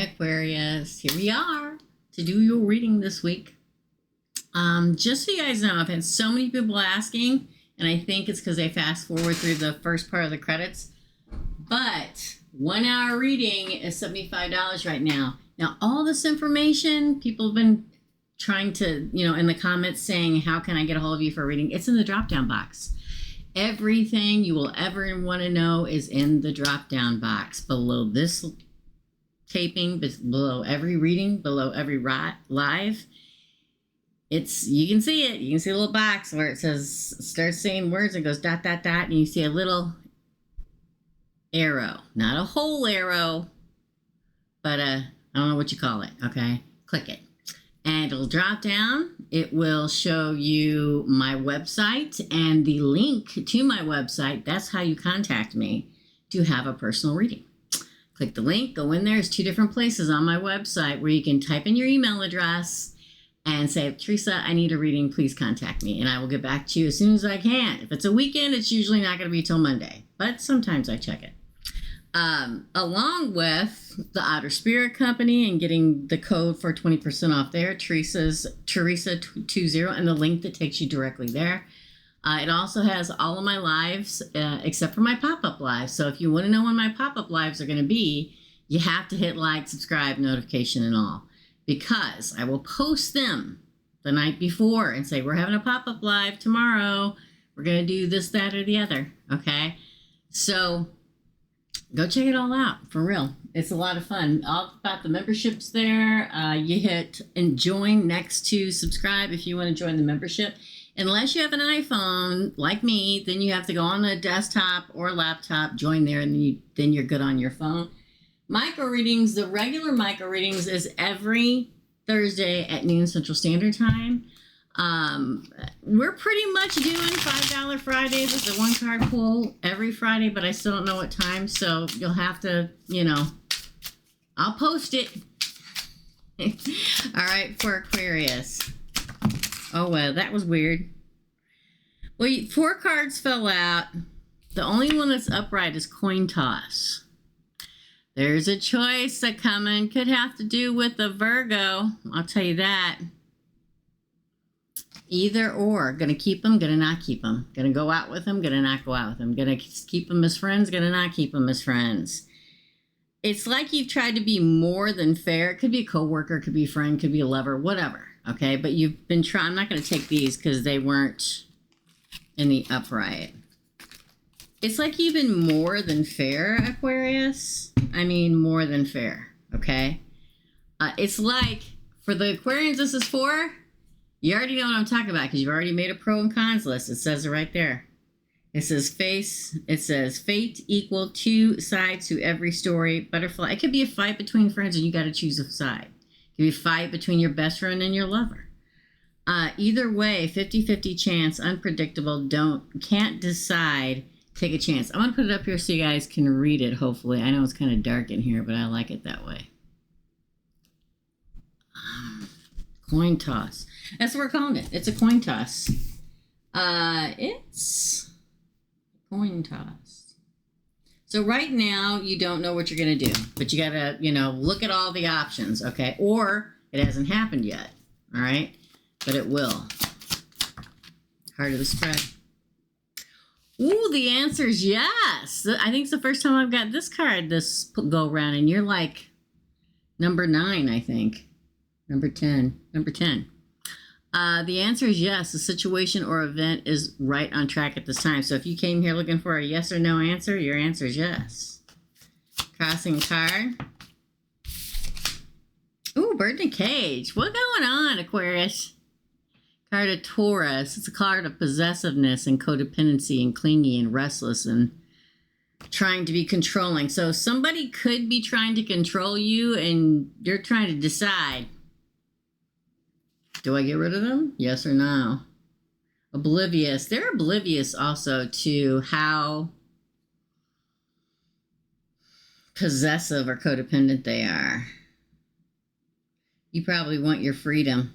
Aquarius, here we are to do your reading this week. Just so you guys know, I've had so many people asking, and I think it's because they fast forward through the first part of the credits, but 1 hour reading is $75 right now. Now, all this information, people have been trying to, in the comments saying, how can I get a hold of you for a reading? It's in the drop-down box. Everything you will ever want to know is in the drop-down box below this taping, below every reading, below every live. You can see it. You can see a little box where it says, starts saying words, and goes dot, dot, dot, and you see a little arrow. Not a whole arrow, but I don't know what you call it, okay? Click it. And it'll drop down. It will show you my website and the link to my website. That's how you contact me to have a personal reading. Click the link, go in there. There's 2 different places on my website where you can type in your email address and say, Teresa, I need a reading, please contact me. And I will get back to you as soon as I can. If it's a weekend, it's usually not going to be till Monday, but sometimes I check it. Along with the Outer Spirit Company and getting the code for 20% off there, Teresa20, and the link that takes you directly there. It also has all of my lives except for my pop-up lives. So if you want to know when my pop-up lives are going to be, you have to hit like, subscribe, notification, and all. Because I will post them the night before and say, we're having a pop-up live tomorrow. We're going to do this, that, or the other. Okay? So go check it all out, for real. It's a lot of fun. All about the memberships there. You hit and join next to subscribe if you want to join the membership. Unless you have an iPhone like me, then you have to go on a desktop or laptop, join there, and then you're good on your phone. Micro readings, the regular micro readings is every Thursday at noon Central Standard Time. We're pretty much doing $5 Fridays. It's a 1 card pull every Friday, but I still don't know what time, so you'll have to, I'll post it. All right, for Aquarius. Oh, well, that was weird. Well, 4 cards fell out. The only one that's upright is coin toss. There's a choice that coming. Could have to do with a Virgo. I'll tell you that. Either or. Gonna keep them, gonna not keep them. Gonna go out with them, gonna not go out with them. Gonna keep them as friends, gonna not keep them as friends. It's like you've tried to be more than fair. It could be a coworker, could be a friend, could be a lover, whatever. Okay, but you've been trying. I'm not gonna take these because they weren't in the upright. It's like you've been more than fair, Aquarius. I mean, more than fair, okay? It's like, for the Aquarians this is for, you already know what I'm talking about because you've already made a pro and cons list. It says it right there. It says fate equal 2 sides to every story. Butterfly. It could be a fight between friends and you got to choose a side. It could be a fight between your best friend and your lover. Either way, 50-50 chance, unpredictable, can't decide. Take a chance. I'm going to put it up here so you guys can read it, hopefully. I know it's kind of dark in here, but I like it that way. Coin toss. That's what we're calling it. It's a coin toss. It's a coin toss. So right now, you don't know what you're going to do, but you got to, look at all the options, okay? Or it hasn't happened yet, all right? But it will. Heart of the spread. Ooh, the answer is yes. I think it's the first time I've got this card this go around, and you're like number 9, I think. Number 10. The answer is yes. The situation or event is right on track at this time. So if you came here looking for a yes or no answer, your answer is yes. Crossing card. Ooh, bird in a cage. What's going on, Aquarius? Card of Taurus. It's a card of possessiveness and codependency and clingy and restless and trying to be controlling. So somebody could be trying to control you and you're trying to decide, do I get rid of them? Yes or no? Oblivious. They're oblivious also to how possessive or codependent they are. You probably want your freedom.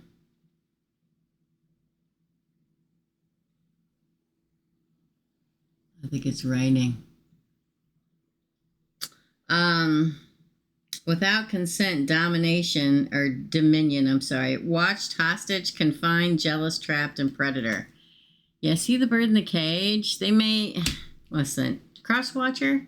I think it's raining. Without consent, domination, or dominion, I'm sorry. Watched, hostage, confined, jealous, trapped, and predator. Yeah, see the bird in the cage? They may, listen, cross-watcher,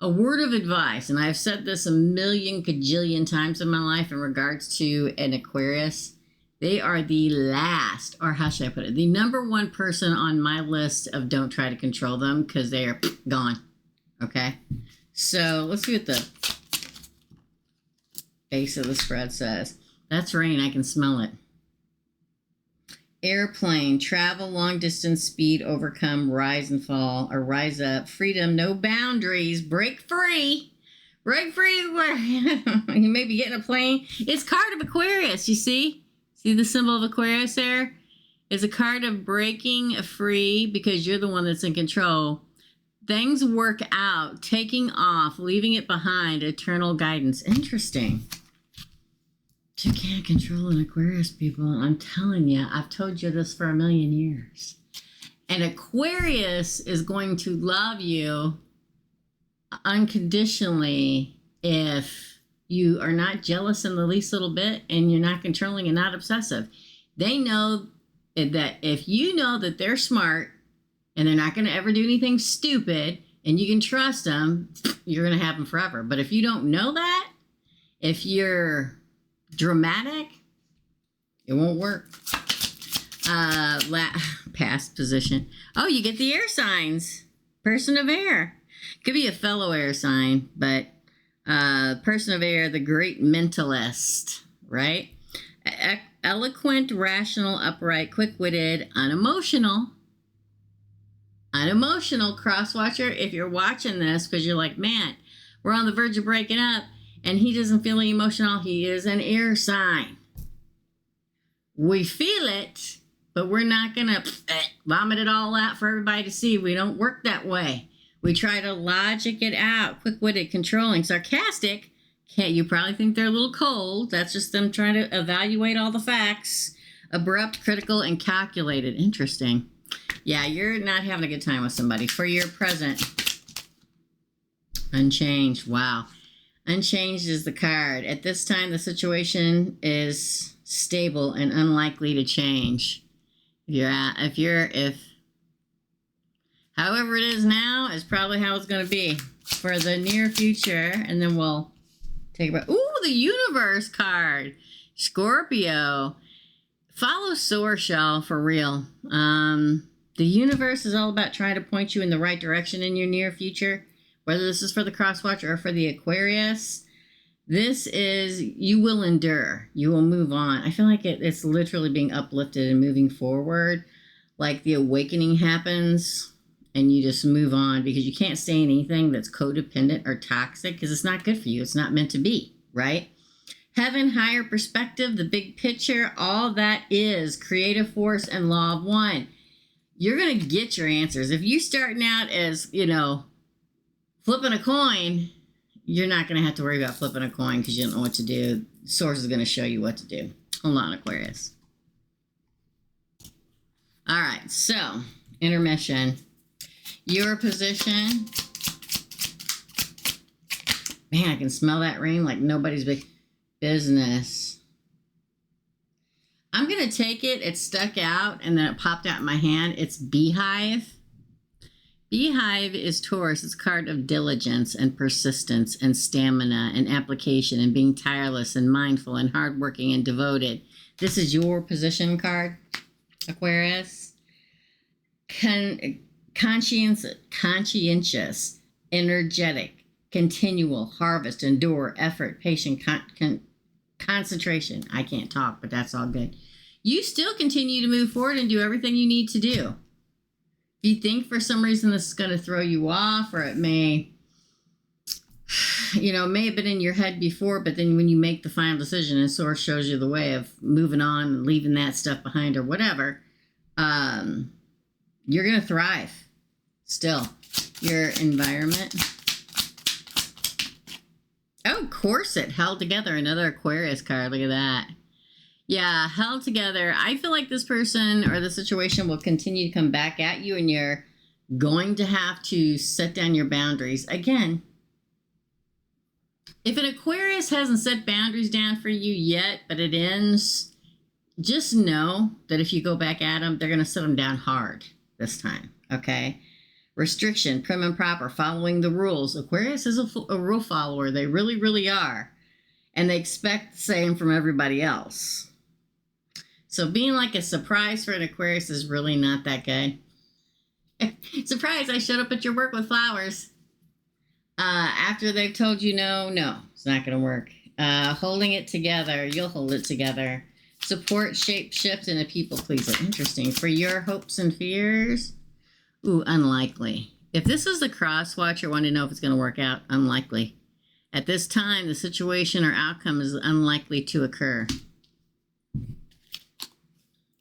a word of advice, and I've said this a million cajillion times in my life in regards to an Aquarius. They are the last, or how should I put it, the number one person on my list of don't try to control them because they are gone. Okay? So let's see what the base of the spread says. That's rain. I can smell it. Airplane, travel, long distance, speed, overcome, rise and fall, or rise up, freedom, no boundaries, break free. Break free. You may be getting a plane. It's card of Aquarius, you see? See the symbol of Aquarius there? It's a card of breaking free because you're the one that's in control. Things work out, taking off, leaving it behind, eternal guidance. Interesting. You can't control an Aquarius, people. I'm telling you, I've told you this for a million years. An Aquarius is going to love you unconditionally if you are not jealous in the least little bit and you're not controlling and not obsessive. They know that if you know that they're smart and they're not going to ever do anything stupid and you can trust them, you're going to have them forever. But if you don't know that, if you're dramatic, it won't work. Past position. Oh, you get the air signs. Person of air. Could be a fellow air sign, but person of air, the great mentalist, right? Eloquent, rational, upright, quick-witted, unemotional. Unemotional, cross-watcher. If you're watching this because you're like, man, we're on the verge of breaking up, and he doesn't feel any emotional, he is an air sign. We feel it, but we're not going to vomit it all out for everybody to see. We don't work that way. We try to logic it out. Quick-witted, controlling, sarcastic. You probably think they're a little cold. That's just them trying to evaluate all the facts. Abrupt, critical, and calculated. Interesting. Yeah, you're not having a good time with somebody. For your present. Unchanged. Wow. Unchanged is the card. At this time, the situation is stable and unlikely to change. However it is now is probably how it's going to be for the near future. And then we'll take about, ooh, the universe card. Scorpio. Follow source, y'all, for real. The universe is all about trying to point you in the right direction in your near future. Whether this is for the crosswatcher or for the Aquarius, this is, you will endure. You will move on. I feel like it's literally being uplifted and moving forward. Like the awakening happens and you just move on because you can't stay in anything that's codependent or toxic because it's not good for you. It's not meant to be, right? Heaven, higher perspective, the big picture, all that is creative force and law of one. You're going to get your answers. If you're starting out as, flipping a coin, you're not going to have to worry about flipping a coin because you don't know what to do. Source is going to show you what to do. Hold on, Aquarius. All right, so intermission. Your position. Man, I can smell that rain like nobody's business. I'm going to take it. It stuck out and then it popped out in my hand. It's beehive. Beehive is Taurus. It's a card of diligence and persistence and stamina and application and being tireless and mindful and hardworking and devoted. This is your position card, Aquarius. Conscientious, energetic, continual, harvest, endure, effort, patient, concentration. I can't talk, but that's all good. You still continue to move forward and do everything you need to do. If you think for some reason this is going to throw you off, or it may have been in your head before, but then when you make the final decision and source shows you the way of moving on and leaving that stuff behind or whatever, you're going to thrive still. Your environment. Oh, corset, held together. Another Aquarius card. Look at that. Yeah, held together. I feel like this person or the situation will continue to come back at you and you're going to have to set down your boundaries. Again, If an Aquarius hasn't set boundaries down for you yet, but it ends, just know that if you go back at them, they're going to set them down hard this time, okay? Restriction, prim and proper, following the rules. Aquarius is a rule follower. They really, really are. And they expect the same from everybody else. So being like a surprise for an Aquarius is really not that good. Surprise, I showed up at your work with flowers. After they've told you no, it's not going to work. Holding it together, you'll hold it together. Support, shape, shift, and a people pleaser. Interesting. For your hopes and fears, ooh, unlikely. If this is the cross watcher wanting to know if it's going to work out, unlikely. At this time, the situation or outcome is unlikely to occur.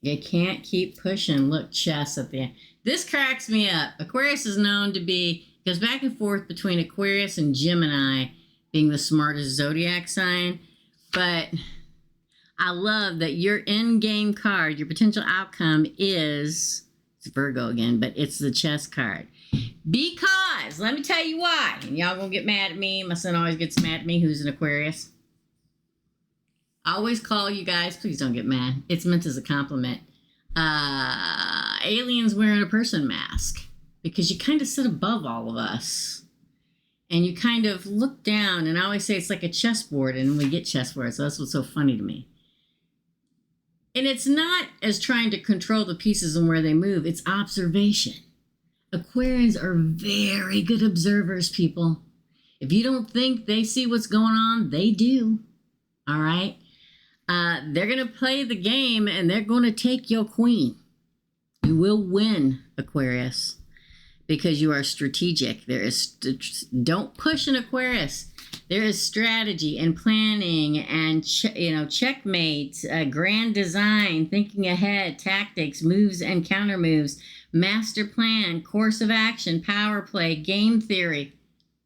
You can't keep pushing. Look, chess at the end. This cracks me up. Aquarius is known to be, goes back and forth between Aquarius and Gemini being the smartest zodiac sign. But I love that your end-game card, your potential outcome is, it's Virgo again, but it's the chess card. Because, let me tell you why. And y'all gonna get mad at me. My son always gets mad at me, who's an Aquarius. I always call you guys, please don't get mad. It's meant as a compliment. Aliens wearing a person mask. Because you kind of sit above all of us. And you kind of look down. And I always say it's like a chessboard. And we get chessboards. So that's what's so funny to me. And it's not as trying to control the pieces and where they move. It's observation. Aquarians are very good observers, people. If you don't think they see what's going on, they do. All right? They're going to play the game and they're going to take your queen. You will win, Aquarius, because you are strategic. Don't push an Aquarius. There is strategy and planning and checkmate, grand design, thinking ahead, tactics, moves and counter moves, master plan, course of action, power play, game theory.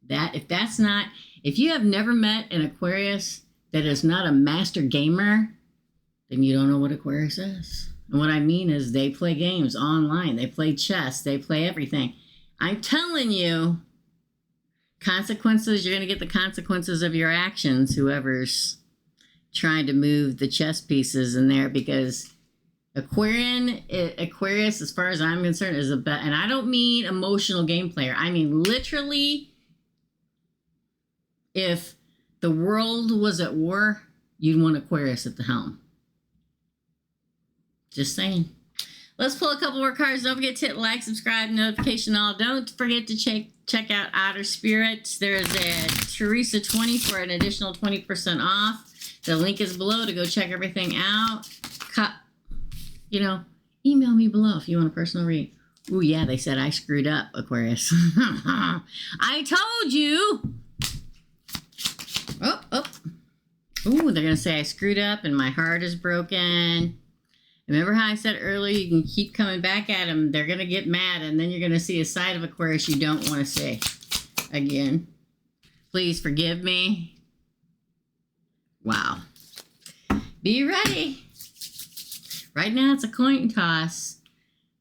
If you have never met an Aquarius that is not a master gamer, then you don't know what Aquarius is. And what I mean is they play games online. They play chess. They play everything. I'm telling you, consequences, you're going to get the consequences of your actions, whoever's trying to move the chess pieces in there, because Aquarius, as far as I'm concerned, is and I don't mean emotional game player. I mean literally, if the world was at war, you'd want Aquarius at the helm. Just saying. Let's pull a couple more cards. Don't forget to hit like, subscribe, notification all. Don't forget to check out Outer Spirits. There is a Teresa 20 for an additional 20% off. The link is below to go check everything out. Email me below if you want a personal read. Ooh, yeah, they said I screwed up, Aquarius. I told you. Oh. Ooh, they're going to say I screwed up and my heart is broken. Remember how I said earlier, you can keep coming back at them. They're going to get mad, and then you're going to see a side of Aquarius you don't want to see again. Please forgive me. Wow. Be ready. Right now, it's a coin toss,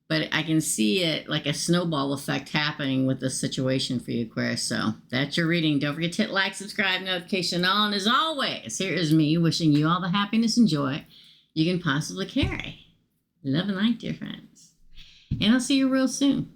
but I can see it like a snowball effect happening with this situation for you, Aquarius. So that's your reading. Don't forget to hit like, subscribe, notification on. And as always, here is me wishing you all the happiness and joy you can possibly carry. Love and light, dear friends. And I'll see you real soon.